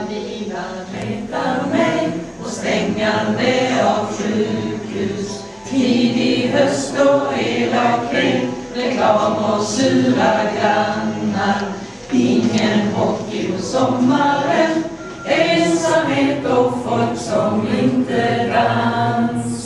bilar retar mig och stängande av sjukhus. Tidig höst och elakhet, reklam och sura grannar. Ingen hockey på sommaren, ensamhet och folk som inte dansar.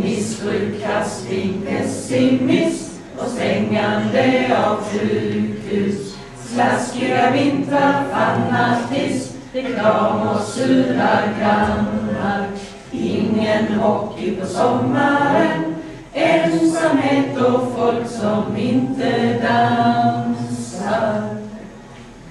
Missbruk, kastning, pessimism och stängande av sjukhus. Slaskiga vintrar, fanatism, reklam och sura grannar. Ingen hockey på sommaren, ensamhet och folk som inte dansar.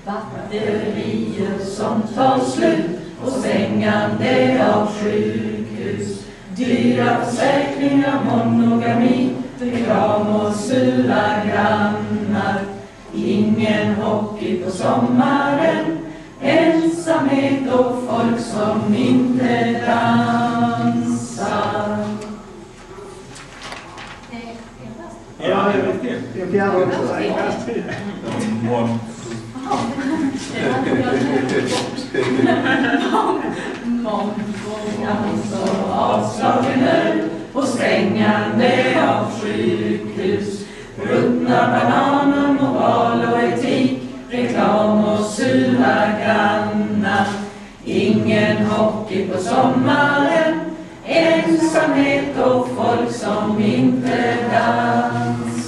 Batterier som tar slut och stängande av sjukhus. Dyra försäkringar, monogami, reklam och sura grannar. Ingen hockey på sommaren, ensamhet och folk som inte dansar. Ja, det är riktigt. Det är fjärde också. Avslagen öl och stängande av sjukhus. Ruttna bananer, moral och etik, reklam och sura grannar. Ingen hockey på sommaren, ensamhet och folk som inte dansar.